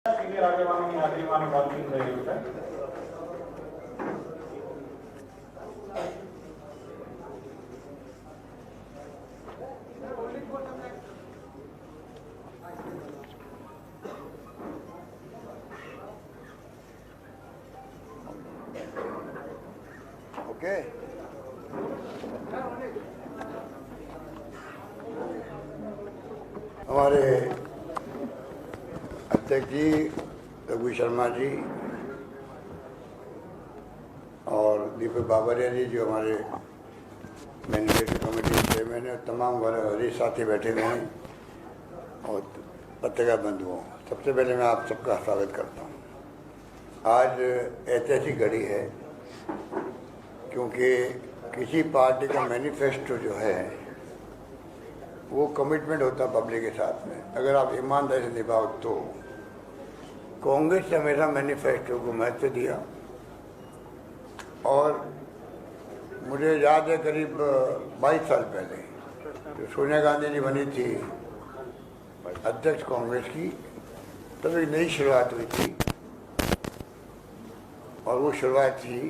Senior આગેવાનોની હાજરીમાં વાતચીત થઈ રહી છે। ओके, हमारे अध्यक्ष जी रघु शर्मा जी और दीपक बाबरिया जी जो हमारे मैनेजमेंट कमेटी चेयरमैन है, तमाम हमारे साथी बैठे हुए हैं और पत्रकार बंधुओं, सबसे पहले मैं आप सबका स्वागत करता हूँ। आज ऐतिहासिक घड़ी है क्योंकि किसी पार्टी का मैनिफेस्टो जो है वो कमिटमेंट होता है पब्लिक के साथ में। अगर आप ईमानदारी से निभाओ तो कांग्रेस ने हमेशा मैनिफेस्टो को महत्व दिया और मुझे याद है करीब 22 साल पहले जो सोनिया गांधी जी बनी थी अध्यक्ष कांग्रेस की, तब एक नई शुरुआत हुई थी और वो शुरुआत थी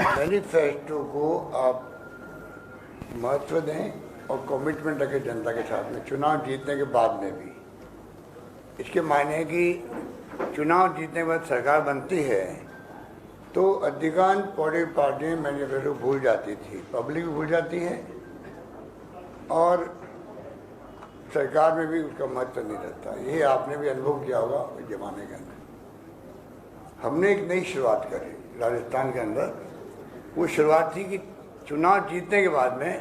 मैनिफेस्टो को आप महत्व दें और कमिटमेंट रखें जनता के साथ में चुनाव जीतने के बाद में भी। इसके मायने है कि चुनाव जीतने के बाद सरकार बनती है तो अधिकांश पॉलिटिकल पार्टियां मैनिफेस्टो भूल जाती थी, पब्लिक भी भूल जाती है और सरकार में भी उसका महत्व नहीं रहता। ये आपने भी अनुभव किया होगा इस जमाने के अंदर। हमने एक नई शुरुआत करी राजस्थान के अंदर। वो शुरुआत थी कि चुनाव जीतने के बाद में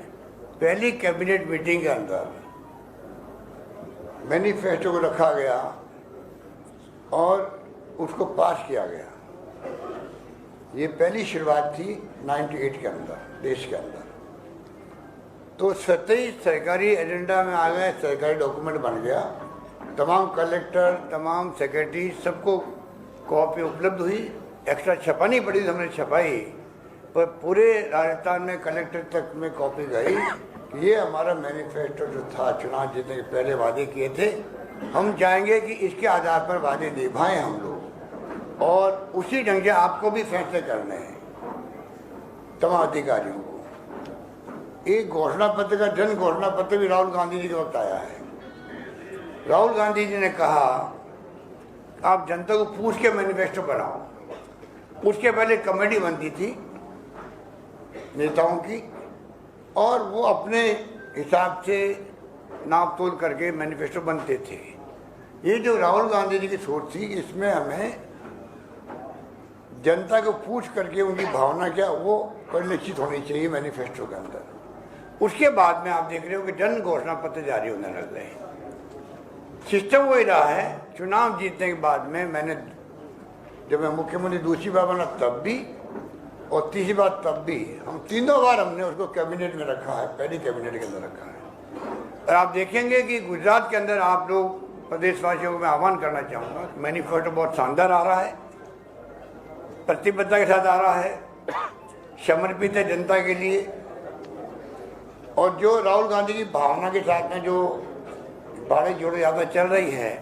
पहली कैबिनेट मीटिंग के अंदर मैनिफेस्टो को रखा गया और उसको पास किया गया। ये पहली शुरुआत थी 98 के अंदर देश के अंदर। तो सतही सरकारी एजेंडा में आ गए, सरकारी डॉक्यूमेंट बन गया। तमाम कलेक्टर, तमाम सेक्रेटरी सबको कॉपी उपलब्ध हुई। एक्स्ट्रा छपानी पड़ी, हमने छपाई, पर पूरे राजस्थान में कलेक्टर तक में कॉपी गई कि ये हमारा मैनिफेस्टो जो था चुनाव जीतने के पहले वादे किए थे, हम चाहेंगे कि इसके आधार पर वादे निभाएं हम लोग और उसी ढंग से आपको भी फैसले करने हैं तमाम अधिकारियों को। एक घोषणा पत्र का जन घोषणा पत्र भी राहुल गांधी जी के वक्त आया है। राहुल गांधी जी ने कहा आप जनता को पूछ के मैनिफेस्टो बनाओ। उसके पहले कमेटी बनती थी नेताओं की और वो अपने हिसाब से नाप तोल करके मैनिफेस्टो बनते थे। ये जो राहुल गांधी जी की सोच थी, इसमें हमें जनता को पूछ करके उनकी भावना क्या वो परिलक्षित होनी चाहिए मैनिफेस्टो के अंदर। उसके बाद में आप देख रहे हो कि जन घोषणा पत्र जारी होने लग गए। सिस्टम वही रहा है। चुनाव जीतने के बाद में मैंने जब मैं मुख्यमंत्री दूसरी बार बना तब भी और तीसरी बार तब भी, हम तीनों बार हमने उसको कैबिनेट में रखा है, पहली कैबिनेट के अंदर रखा है। और आप देखेंगे कि गुजरात के अंदर आप लोग प्रदेशवासियों को मैं आह्वान करना चाहूँगा, मैनिफेस्टो बहुत शानदार आ रहा है, प्रतिबद्धता के साथ आ रहा है, समर्पित है जनता के लिए। और जो राहुल गांधी की भावना के साथ में जो भाड़े जोड़ो यात्रा चल रही है,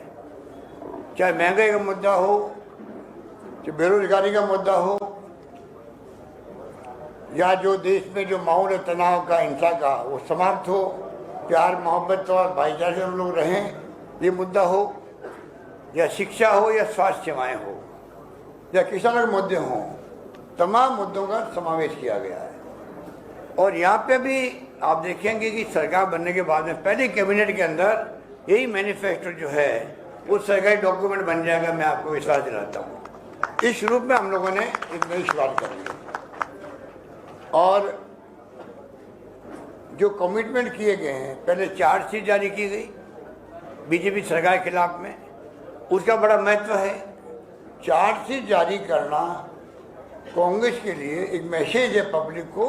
चाहे महंगाई का मुद्दा हो, चाहे बेरोजगारी का मुद्दा हो, या जो देश में जो माहौल तनाव का, हिंसा का, वो समाप्त हो, प्यार मोहब्बत और भाईचारे से हम लोग रहें, ये मुद्दा हो, या शिक्षा हो या स्वास्थ्य सेवाएं हो या किसानों के मुद्दे हों, तमाम मुद्दों का समावेश किया गया है। और यहाँ पे भी आप देखेंगे कि सरकार बनने के बाद में पहले कैबिनेट के अंदर यही मैनिफेस्टो जो है वो सरकारी डॉक्यूमेंट बन जाएगा। मैं आपको विश्वास दिलाता हूँ। इस रूप में हम लोगों ने एक नई शुरुआत करी है और जो कमिटमेंट किए गए हैं, पहले चार्जशीट जारी की गई बीजेपी सरकार के खिलाफ में, उसका बड़ा महत्व है। चार्जशीट जारी करना कांग्रेस के लिए एक मैसेज है पब्लिक को,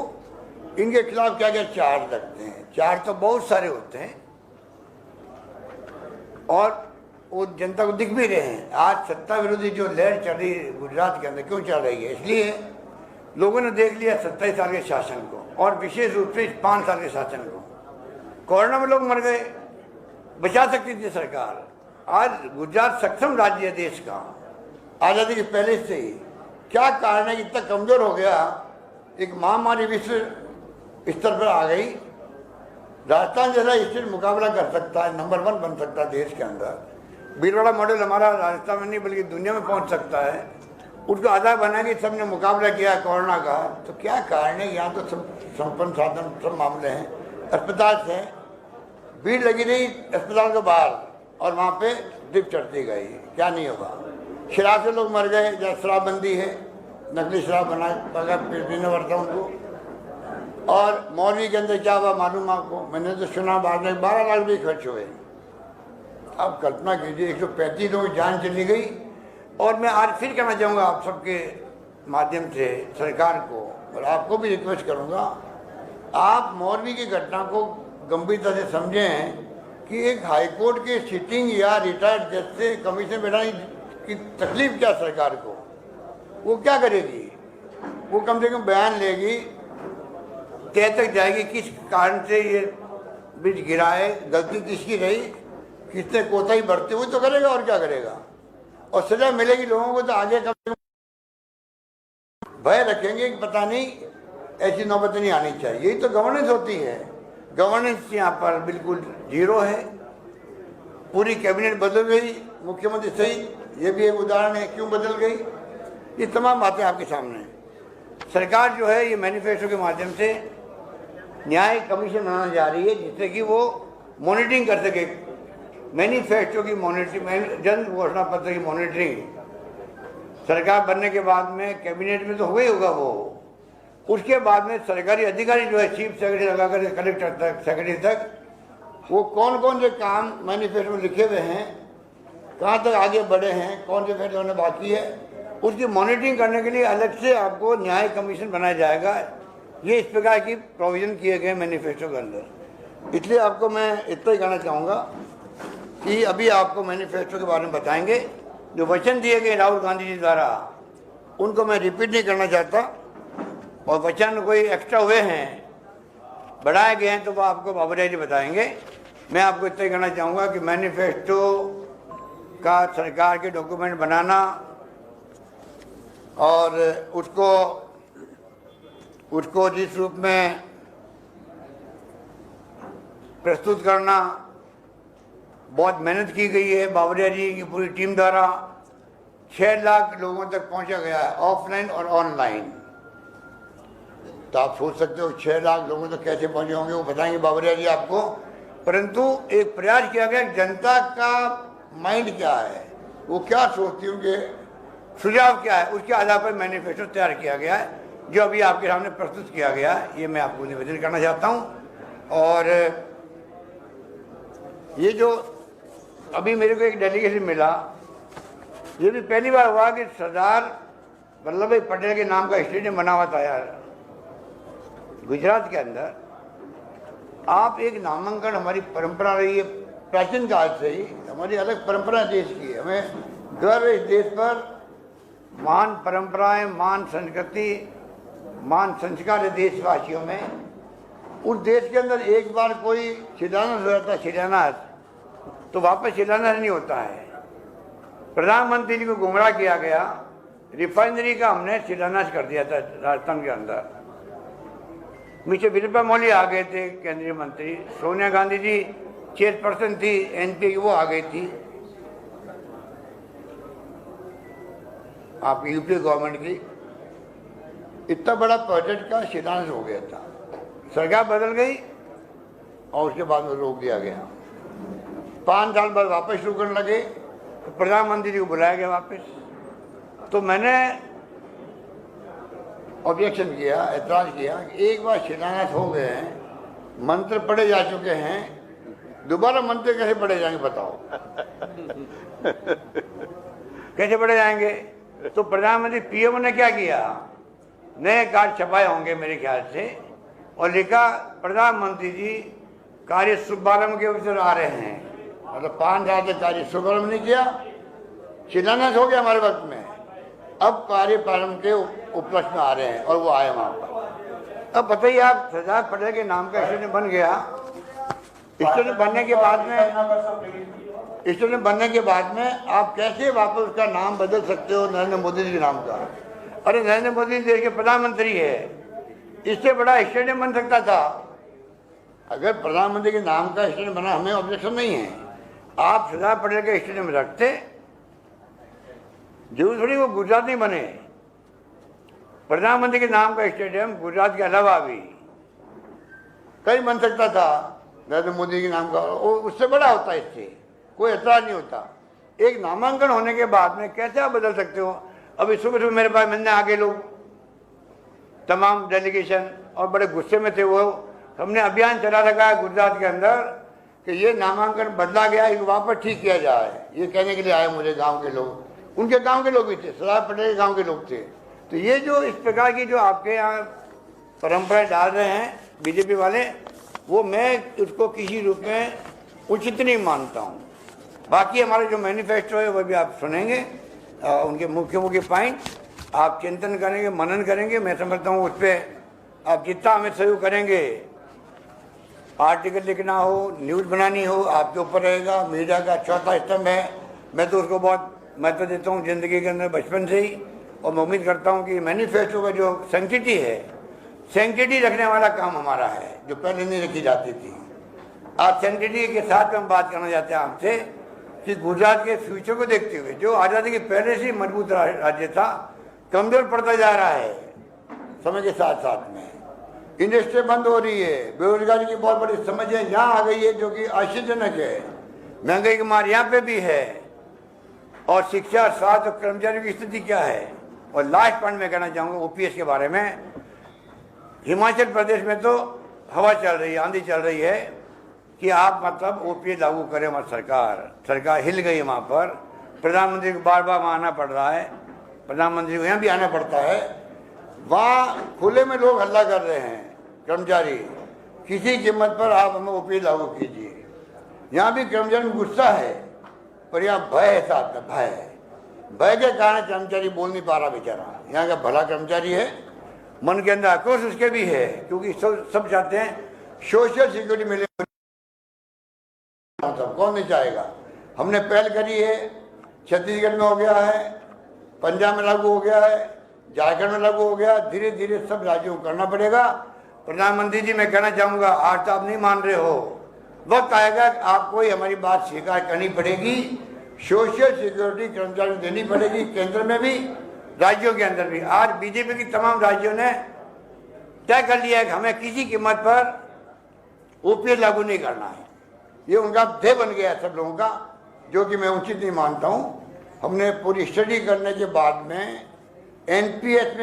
इनके खिलाफ क्या क्या चार्ज लगते हैं। चार्ज तो बहुत सारे होते हैं और वो जनता को दिख भी रहे हैं। आज सत्ता विरोधी जो लहर चल रही है गुजरात के अंदर, क्यों चल रही है? इसलिए लोगों ने देख लिया 27 साल के शासन को और विशेष रूप से 5 साल के शासन को। कोरोना में लोग मर गए, बचा सकती थी सरकार। आज गुजरात सक्षम राज्य है देश का, आज़ादी के पहले से ही। क्या कारण है कि इतना कमजोर हो गया, एक महामारी विश्व स्तर पर आ गई। राजस्थान जैसा स्टेट मुकाबला कर सकता है, नंबर 1 बन सकता है देश के अंदर। भीलवाड़ा मॉडल हमारा राजस्थान में नहीं बल्कि दुनिया में पहुंच सकता है। उसको आधार बना के सबने मुकाबला किया कोरोना का। तो क्या कारण है? यहाँ तो सब संपन्न साधन सब मामले हैं। अस्पताल से भीड़ लगी रही अस्पताल के बाहर और वहाँ पे ड्रिप चढ़ती गई, क्या नहीं होगा। शराब से लोग मर गए, जब शराबबंदी है, नकली शराब बना पीने पड़ता उनको। और मौलवी के अंदर क्या हुआ मालूम आपको? मैंने तो सुना बाद में 12 लाख रुपये खर्च हुए। आप कल्पना कीजिए, 135 लोगों की जान चली गई। और मैं आज फिर कहना चाहूँगा आप सबके माध्यम से सरकार को, और आपको भी रिक्वेस्ट करूँगा, आप मौलवी की घटना को गंभीरता से समझें कि एक हाईकोर्ट के सिटिंग या रिटायर्ड जज से कमीशन बैठाने की तकलीफ क्या सरकार को? वो क्या करेगी? वो कम से कम बयान लेगी, तय तक जाएगी किस कारण से ये ब्रिज गिरा है, गलती किसकी रही, किसने कोताही बरती हुई तो करेगा, और क्या करेगा। और सजा मिलेगी लोगों को तो आगे कम से कम भय रखेंगे कि पता नहीं ऐसी नौबत नहीं आनी चाहिए। यही तो गवर्नेंस होती है। गवर्नेंस यहाँ पर बिल्कुल जीरो है। पूरी कैबिनेट बदल गई, मुख्यमंत्री सहित, ये भी एक उदाहरण है क्यों बदल गई। ये तमाम बातें आपके सामने हैं। सरकार जो है ये मैनिफेस्टो के माध्यम से न्याय कमीशन बनाने जा रही है, जिससे कि वो मॉनिटरिंग कर सके। मैनिफेस्टो की मॉनिटरिंग, जन घोषणा पत्र की मॉनिटरिंग सरकार बनने के बाद में कैबिनेट में तो हो ही होगा वो। उसके बाद में सरकारी अधिकारी जो है, चीफ सेक्रेटरी लगाकर कलेक्टर तक, सेक्रेटरी तक, वो कौन कौन से काम मैनिफेस्टो में लिखे हुए हैं, कहाँ तक आगे बढ़े हैं, कौन से फैसले होने बाकी है, उसकी मॉनिटरिंग करने के लिए अलग से आपको न्याय कमीशन बनाया जाएगा। ये इस प्रकार की प्रोविजन किए गए मैनिफेस्टो के अंदर। इसलिए आपको मैं इतना ही कहना चाहूँगा कि अभी आपको मैनिफेस्टो के बारे में बताएंगे। जो वचन दिए गए राहुल गांधी जी द्वारा, उनको मैं रिपीट नहीं करना चाहता, और वचन कोई एक्स्ट्रा हुए हैं, बढ़ाए गए हैं, तो वो आपको बाबूराय जी बताएंगे। मैं आपको इतना ही कहना चाहूँगा कि मैनिफेस्टो का सरकार के डॉक्यूमेंट बनाना और उसको जिस रूप में प्रस्तुत करना, बहुत मेहनत की गई है बाबूराय जी की पूरी टीम द्वारा। 6 लाख लोगों तक पहुंचा गया है, ऑफलाइन और ऑनलाइन। तो आप सोच सकते हो 6 लाख लोगों तक कैसे पहुंचे होंगे, वो बताएंगे बाबूराय जी आपको। परंतु एक प्रयास किया गया, जनता का माइंड क्या है, वो क्या सोचती है, उनके सुझाव क्या है, उसके आधार पर मैनिफेस्टो तैयार किया गया है, जो अभी आपके सामने प्रस्तुत किया गया है। ये मैं आपको निवेदन करना चाहता हूँ। और ये जो अभी मेरे को एक डेलीगेशन मिला, ये भी पहली बार हुआ कि सरदार वल्लभ भाई पटेल के नाम का स्टेडियम बना हुआ था यार गुजरात के अंदर। आप एक नामांकन, हमारी परंपरा रही है प्राचीन काल से ही, हमारी अलग परंपरा देश की है। हमें गर्व है इस देश पर, महान परंपराएं, महान संस्कृति, महान संस्कार है देशवासियों में। उस देश के अंदर एक बार कोई शिलान्यास हो जाता है, शिलान्यास, तो वापस शिलान्यास नहीं होता है। प्रधानमंत्री जी को गुमराह किया गया, रिफाइनरी का हमने शिलान्यास कर दिया था राजस्थान के अंदर। मिस्टर वीरप्पा मोइली आ गए थे केंद्रीय मंत्री, सोनिया गांधी जी चेयरपर्सन थी एनपी की, वो आ गई थी आपकी यूपी गवर्नमेंट की। इतना बड़ा प्रोजेक्ट का शिलान्यास हो गया था, सरकार बदल गई और उसके बाद में रोक दिया गया। 5 साल बाद वापस शुरू करने लगे, तो प्रधानमंत्री जी को बुलाया गया वापस। तो मैंने ऑब्जेक्शन किया, एतराज किया कि एक बार शिलान्यास हो गए हैं, मंत्र पढ़े जा चुके हैं, दोबारा मंत्र कैसे पढ़े जाएंगे बताओ कैसे पढ़े जाएंगे। तो प्रधानमंत्री पीएम ने क्या किया, नए कार्ड छपाए होंगे मेरे ख्याल से, और लिखा प्रधानमंत्री जी कार्य शुभारंभ के अवसर आ रहे हैं। मतलब 5 साल से कार्य शुभारंभ नहीं किया, शिलान्यास हो गया हमारे वक्त में, अब कार्य प्रारंभ के उपलक्ष्य में आ रहे हैं, और वो आए वहाँ पर। अब बताइए आप, सरदार पटेल के नाम का स्टेडियम बन गया। स्टेडियम बनने के बाद में स्टेडियम बनने के बाद में आप कैसे वापस उसका नाम बदल सकते हो नरेंद्र मोदी जी के नाम का? अरे नरेंद्र मोदी देश के प्रधानमंत्री है, इससे बड़ा स्टेडियम बन सकता था। अगर प्रधानमंत्री के नाम का स्टेडियम बना, हमें ऑब्जेक्शन नहीं है। आप सरदार पटेल के स्टेडियम रखते, जरूर थोड़ी वो गुजरात नहीं बने। प्रधानमंत्री के नाम का स्टेडियम गुजरात के अलावा भी कहीं बन सकता था नरेंद्र मोदी के नाम का, उससे बड़ा होता है, इससे कोई एतराज नहीं होता। एक नामांकन होने के बाद में कैसे आप बदल सकते हो? अभी सुबह सुबह मेरे पास मिलने आगे लोग, तमाम डेलीगेशन, और बड़े गुस्से में थे वो। हमने अभियान चला रखा है गुजरात के अंदर कि ये नामांकन बदला गया, इनको वापस ठीक किया जाए। ये कहने के लिए आए मुझे गांव के लोग, उनके गांव के लोग भी थे, सरदार पटेल के गांव के लोग थे। तो ये जो इस प्रकार की जो आपके यहाँ परंपराएं डाल रहे हैं बीजेपी वाले, वो मैं उसको किसी रूप में उचित नहीं मानता हूँ। बाकी हमारे जो मैनिफेस्टो है वो भी आप सुनेंगे, उनके मुख्य मुख्य पॉइंट आप चिंतन करेंगे, मनन करेंगे। मैं समझता हूँ उस पर आप जितना हमें सहयोग करेंगे, आर्टिकल लिखना हो, न्यूज़ बनानी हो, आपके ऊपर रहेगा। मीडिया का चौथा स्तंभ है, मैं तो उसको बहुत महत्व देता हूँ ज़िंदगी के अंदर बचपन से ही। और मैं उम्मीद करता हूँ कि मैनिफेस्टो का जो सेंक्टिटी है, सेंक्टिटी रखने वाला काम हमारा है, जो पहले नहीं रखी जाती थी। आज सेंक्टिटी के साथ हम बात करना चाहते हैं आपसे कि गुजरात के फ्यूचर को देखते हुए, जो आज़ादी के पहले से मजबूत राज्य था, कमजोर पड़ता जा रहा है समय के साथ साथ में। इंडस्ट्री बंद हो रही है, बेरोजगारी की बहुत बड़ी समस्या यहाँ आ गई है, जो कि आश्चर्यजनक है। महंगाई की मार यहाँ पे भी है, और शिक्षा, स्वास्थ्य और कर्मचारियों की स्थिति क्या है। और लास्ट पॉइंट मैं कहना चाहूँगा ओपीएस के बारे में। हिमाचल प्रदेश में तो हवा चल रही है, आंधी चल रही है कि आप मतलब ओपीएस लागू करें। हमारी सरकार हिल गई वहाँ पर। प्रधानमंत्री को बार बार वहाँ आना पड़ रहा है, प्रधानमंत्री को यहाँ भी आना पड़ता है। वहाँ खुले में लोग हल्ला कर रहे हैं, कर्मचारी, किसी कीमत पर आप हमें ओपीएस लागू कीजिए। यहाँ भी कर्मचारी में गुस्सा है, पर यहाँ भय है, साथ में भय के कारण कर्मचारी बोल नहीं पा रहा बेचारा। यहाँ का भला कर्मचारी है, मन के अंदर आक्रोश उसके भी है, क्योंकि सब चाहते हैं सोशल सिक्योरिटी मिले। कौन नहीं चाहेगा? हमने पहल करी है, छत्तीसगढ़ में हो गया है, पंजाब में लागू हो गया है, झारखंड में लागू हो गया। धीरे धीरे सब राज्यों को करना पड़ेगा। प्रधानमंत्री जी, मैं कहना चाहूँगा, आज तो आप नहीं मान रहे हो, वक्त आएगा आपको ही हमारी बात स्वीकार करनी पड़ेगी। सोशल सिक्योरिटी कर्मचारियों को देनी पड़ेगी, केंद्र में भी, राज्यों के अंदर भी। आज बीजेपी की तमाम राज्यों ने तय कर लिया है कि हमें किसी कीमत पर ओपीएस लागू नहीं करना है। ये उनका ध्येय बन गया है सब लोगों का, जो कि मैं उचित नहीं मानता हूँ। हमने पूरी स्टडी करने के बाद में एनपीएस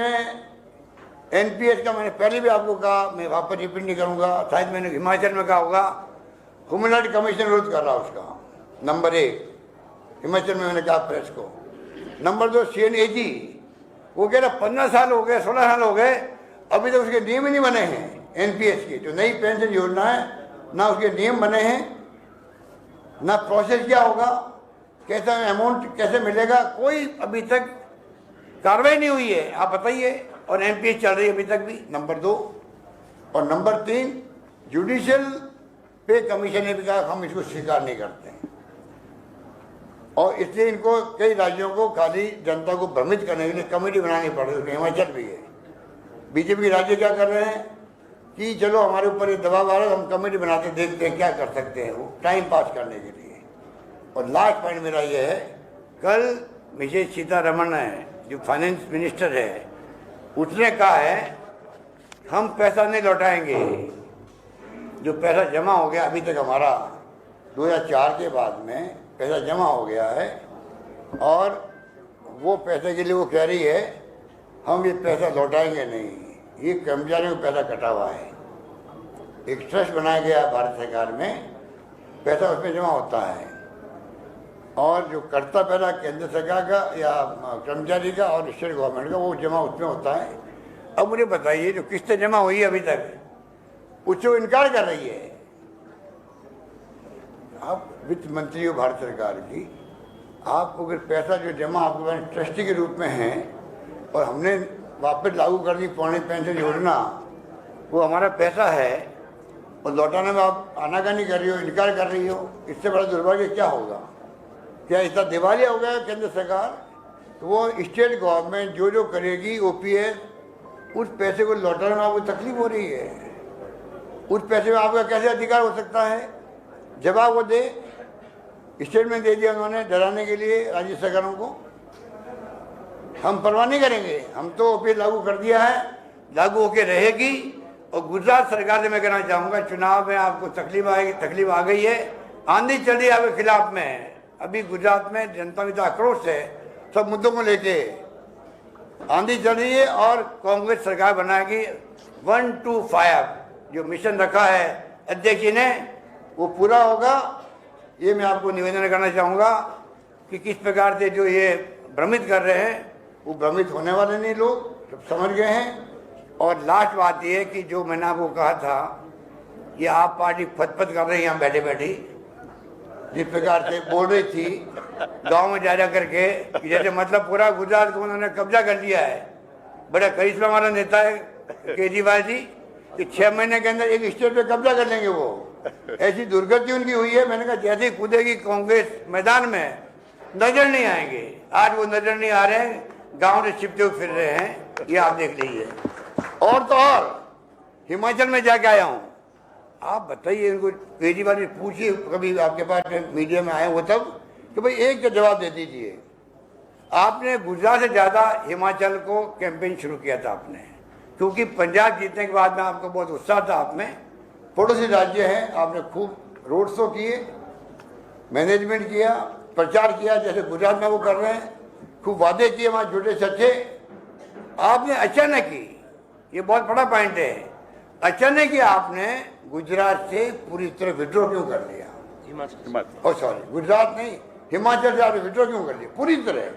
का मैंने पहले भी आपको कहा, मैं वापस रिपीट नहीं करूँगा, शायद मैंने हिमाचल में कहा होगा। ह्यूमन राइट कमीशन विरोध कर रहा उसका, नंबर 1 हिमाचल में मैंने कहा प्रेस को। नंबर 2 CNAG, वो कह रहा 15 साल हो गए, 16 साल हो गए, अभी तक उसके नियम ही नहीं बने हैं। एनपीएस की जो नई पेंशन योजना है, ना उसके नियम बने हैं, ना प्रोसेस क्या होगा, कैसा अमाउंट कैसे मिलेगा, कोई अभी तक कार्रवाई नहीं हुई है। आप बताइए, और एनपीएस चल रही है अभी तक भी, नंबर 2। और नंबर 3, जुडिशियल पे कमीशन ने भी कहा हम इसको स्वीकार नहीं करते हैं। और इसलिए इनको कई राज्यों को खाली जनता को भ्रमित करने के लिए कमेटी बनानी पड़ रही है। हिमाचल भी है। बीजेपी के राज्य क्या कर रहे हैं कि चलो हमारे ऊपर ये दबाव आ रहा है, हम कमेटी बनाते देखते हैं क्या कर सकते हैं, वो टाइम पास करने के लिए। और लास्ट पॉइंट मेरा ये है, कल मिसेस सीतारमण है, जो फाइनेंस मिनिस्टर है, उसने कहा है हम पैसा नहीं लौटाएंगे। जो पैसा जमा हो गया अभी तक हमारा 2004 के बाद में पैसा जमा हो गया है, और वो पैसे के लिए वो कह रही है हम ये पैसा लौटाएंगे नहीं। ये कर्मचारियों को पैसा कटा हुआ है, एक ट्रस्ट बनाया गया भारत सरकार में, पैसा उसमें जमा होता है, और जो कटता पैसा केंद्र सरकार का या कर्मचारी का और स्टेट गवर्नमेंट का, वो जमा उसमें होता है। अब मुझे बताइए, जो किस्तें जमा हुई है अभी तक, उससे वो इनकार कर रही है। आप वित्त मंत्री हो भारत सरकार की, आप अगर पैसा जो जमा आपके पास ट्रस्टी के रूप में है, और हमने वापस लागू कर दी पुरानी पेंशन योजना, वो हमारा पैसा है, और लौटाने में आप आनाकानी कर रही हो, इनकार कर रही हो, इससे बड़ा दुर्भाग्य क्या होगा। क्या इतना दिवालिया हो गया केंद्र सरकार? तो वो स्टेट गवर्नमेंट जो करेगी ओपीएस, उस पैसे को लौटाने में आपको तकलीफ हो रही है। उस पैसे में आपका कैसे अधिकार हो सकता है? जवाब वो दे। स्टेटमेंट दे दिया उन्होंने डराने के लिए राज्य सरकारों को। हम परवाह नहीं करेंगे, हम तो ओपीएस लागू कर दिया है, लागू होके रहेगी। और गुजरात सरकार से मैं कहना चाहूँगा, चुनाव में आपको तकलीफ आएगी, तकलीफ आ गई है, आंधी चल रही है आपके खिलाफ में। अभी गुजरात में जनता में तो आक्रोश है, सब मुद्दों को लेके आंधी चल रही है। और कांग्रेस सरकार बनाएगी 1 to 5 जो मिशन रखा है अध्यक्ष जी ने, वो पूरा होगा। ये मैं आपको निवेदन करना चाहूँगा कि किस प्रकार से जो ये भ्रमित कर रहे हैं, वो भ्रमित होने वाले नहीं, लोग सब समझ गए हैं। और लास्ट बात ये है कि जो मैंने आपको कहा था, ये आप पार्टी फतफत कर रही है यहाँ बैठे बैठी, जिस प्रकार से बोल रही थी गांव में जा करके कि जैसे मतलब पूरा गुजरात को उन्होंने कब्जा कर लिया है। बड़ा करिश्मा हमारा नेता है केजरीवाल जी कि 6 महीने के अंदर एक स्टेट पे कब्जा कर लेंगे वो। ऐसी दुर्गति उनकी हुई है। मैंने कहा जैसे ही कूदेगी कांग्रेस मैदान में, नजर नहीं आएंगे। आज वो नजर नहीं आ रहे हैं, गाँव से छिपते हुए फिर रहे हैं, ये आप देख लीजिए। और तो और हिमाचल में जाके आया हूँ। आप बताइए इनको, केजरीवाल जी पूछिए कभी आपके पास मीडिया में आए हो तब, कि भाई एक का जवाब दे दीजिए। आपने गुजरात से ज़्यादा हिमाचल को कैंपेन शुरू किया था आपने, क्योंकि पंजाब जीतने के बाद में आपको बहुत उत्साह था। आप में पड़ोसी राज्य हैं, आपने खूब रोड शो किए, मैनेजमेंट किया, प्रचार किया, जैसे गुजरात में वो कर रहे हैं, खूब वादे किए वहाँ झूठे सच्चे। आपने अचानक ही, ये बहुत बड़ा पॉइंट है, अचानक ही आपने गुजरात से पूरी तरह विड्रॉ क्यों कर लिया? हिमाचल, सॉरी गुजरात नहीं, हिमाचल से आपने विड्रॉ क्यों कर लिया पूरी तरह?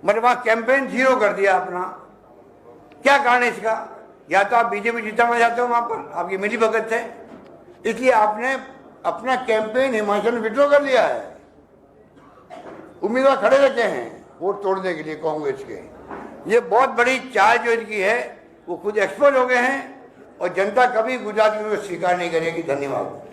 मतलब वहाँ कैंपेन जीरो कर दिया अपना। क्या कारण है इसका? या तो आप बीजेपी जिताना चाहते हो, वहाँ पर आपकी मिली भगत है, इसलिए आपने अपना कैंपेन हिमाचल में विड्रॉ कर लिया है। उम्मीदवार खड़े रखे हैं वोट तोड़ने के लिए कांग्रेस के। ये बहुत बड़ी चाल जो इनकी है, वो खुद एक्सपोज हो गए हैं। और जनता कभी गुजरात में स्वीकार नहीं करेगी। धन्यवाद।